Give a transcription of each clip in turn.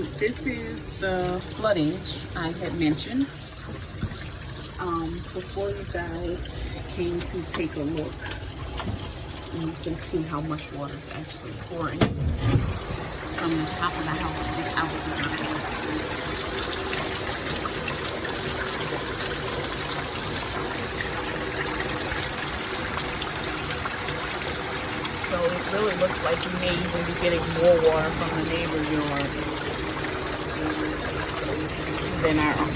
this is the flooding I had mentioned before you guys came to take a look. And you can see how much water is actually pouring from the top of the house without the ground. So it really looks like you may even be getting more water from the neighbor yard than our own.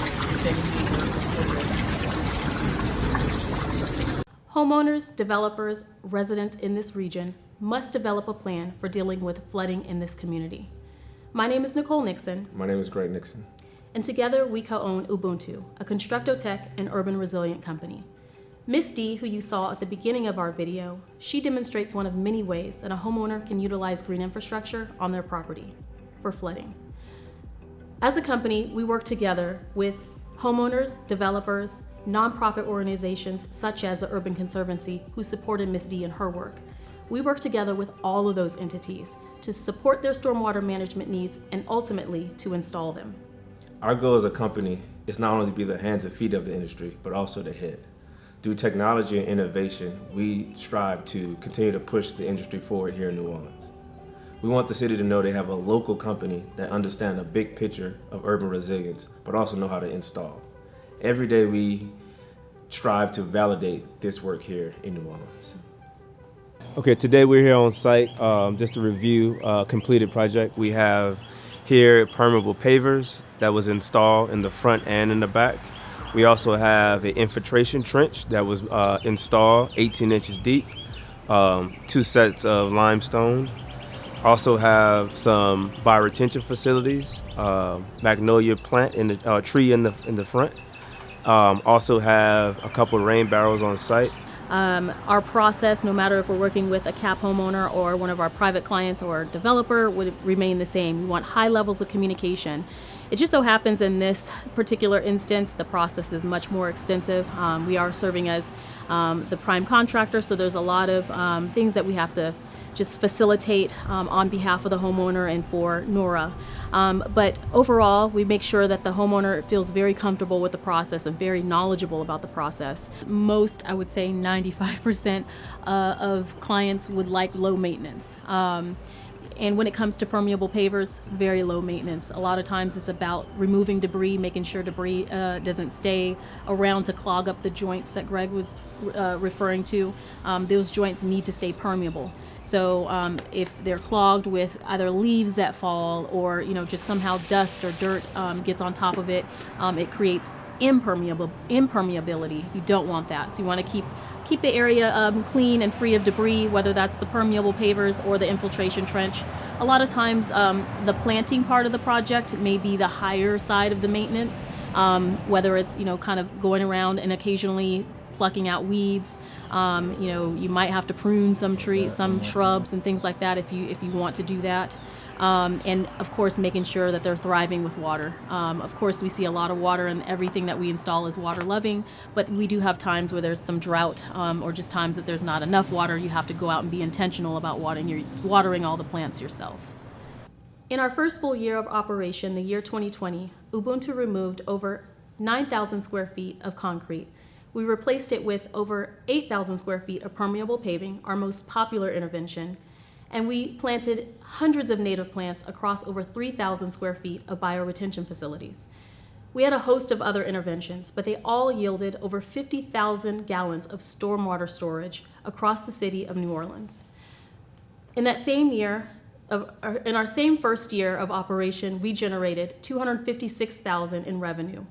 Homeowners, developers, residents in this region must develop a plan for dealing with flooding in this community. My name is Nicole Nixon. My name is Greg Nixon. And together we co-own Ubuntu, a constructotech and urban resilient company. Ms. D, who you saw at the beginning of our video, she demonstrates one of many ways that a homeowner can utilize green infrastructure on their property for flooding. As a company, we work together with homeowners, developers, nonprofit organizations such as the Urban Conservancy who supported Ms. D in her work. We work together with all of those entities to support their stormwater management needs and ultimately to install them. Our goal as a company is not only to be the hands and feet of the industry, but also the head. Through technology and innovation, we strive to continue to push the industry forward here in New Orleans. We want the city to know they have a local company that understands the big picture of urban resilience, but also know how to install. Every day we strive to validate this work here in New Orleans. Okay, today we're here on site just to review a completed project. We have here permeable pavers that was installed in the front and in the back. We also have an infiltration trench that was installed 18 inches deep, 2 sets of limestone. Also have some bioretention facilities, magnolia plant in the tree in the front. Also have a couple of rain barrels on site. Our process, no matter if we're working with a CAP homeowner or one of our private clients or developer, would remain the same. We want high levels of communication. It just so happens in this particular instance, the process is much more extensive. We are serving as the prime contractor, so there's a lot of things that we have to just facilitate on behalf of the homeowner and for NORA. But overall, we make sure that the homeowner feels very comfortable with the process and very knowledgeable about the process. Most, I would say 95% of clients would like low maintenance. And when it comes to permeable pavers, very low maintenance. A lot of times it's about removing debris, making sure debris doesn't stay around to clog up the joints that Greg was referring to. Those joints need to stay permeable. So if they're clogged with either leaves that fall or just somehow dust or dirt gets on top of it, it creates impermeability. You don't want that. So you want to keep the area clean and free of debris, whether that's the permeable pavers or the infiltration trench. A lot of times the planting part of the project may be the higher side of the maintenance, whether it's kind of going around and occasionally plucking out weeds. You might have to prune some trees, some shrubs and things like that if you want to do that. And of course making sure that they're thriving with water. Of course we see a lot of water and everything that we install is water loving, but we do have times where there's some drought or just times that there's not enough water. You have to go out and be intentional about watering all the plants yourself. In our first full year of operation, the year 2020, Ubuntu removed over 9,000 square feet of concrete. We replaced it with over 8,000 square feet of permeable paving, our most popular intervention, and we planted hundreds of native plants across over 3,000 square feet of bioretention facilities. We had a host of other interventions, but they all yielded over 50,000 gallons of stormwater storage across the city of New Orleans. In that same year, in our same first year of operation, we generated $256,000 in revenue.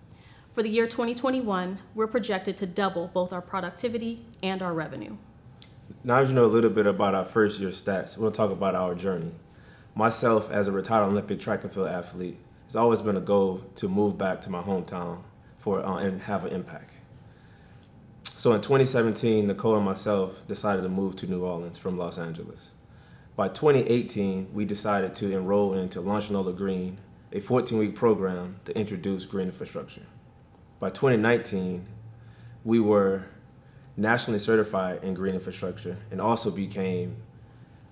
For the year 2021, we're projected to double both our productivity and our revenue. Now that you know a little bit about our first year stats, we'll talk about our journey. Myself, as a retired Olympic track and field athlete, it's always been a goal to move back to my hometown and have an impact. So in 2017, Nicole and myself decided to move to New Orleans from Los Angeles. By 2018, we decided to enroll into PitchNOLA Green, a 14-week program to introduce green infrastructure. By 2019, we were nationally certified in green infrastructure and also became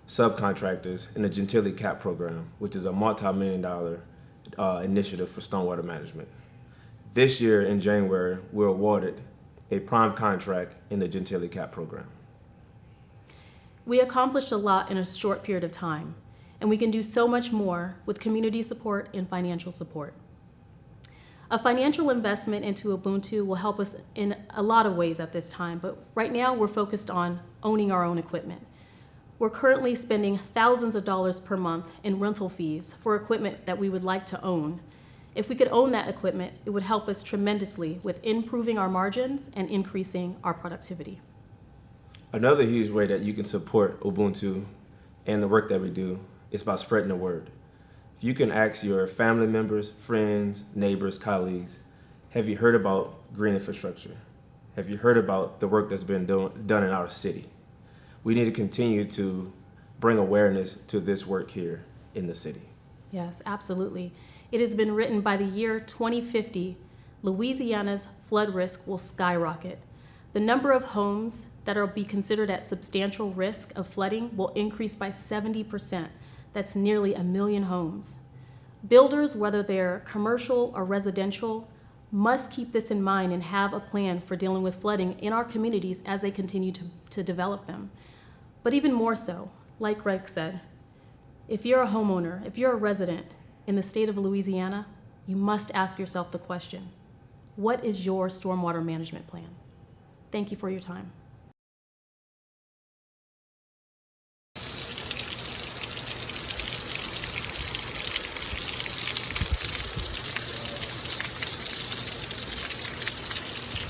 subcontractors in the Gentilly CAP program, which is a multi-million-dollar initiative for stormwater management. This year in January, we're awarded a prime contract in the Gentilly CAP program. We accomplished a lot in a short period of time, and we can do so much more with community support and financial support. A financial investment into Ubuntu will help us in a lot of ways at this time, but right now we're focused on owning our own equipment. We're currently spending thousands of dollars per month in rental fees for equipment that we would like to own. If we could own that equipment, it would help us tremendously with improving our margins and increasing our productivity. Another huge way that you can support Ubuntu and the work that we do is by spreading the word. You can ask your family members, friends, neighbors, colleagues, have you heard about green infrastructure? Have you heard about the work that's been done in our city? We need to continue to bring awareness to this work here in the city. Yes, absolutely. It has been written by the year 2050, Louisiana's flood risk will skyrocket. The number of homes that will be considered at substantial risk of flooding will increase by 70%. That's nearly 1 million homes. Builders, whether they're commercial or residential, must keep this in mind and have a plan for dealing with flooding in our communities as they continue to develop them. But even more so, like Greg said, if you're a homeowner, if you're a resident in the state of Louisiana, you must ask yourself the question, what is your stormwater management plan? Thank you for your time.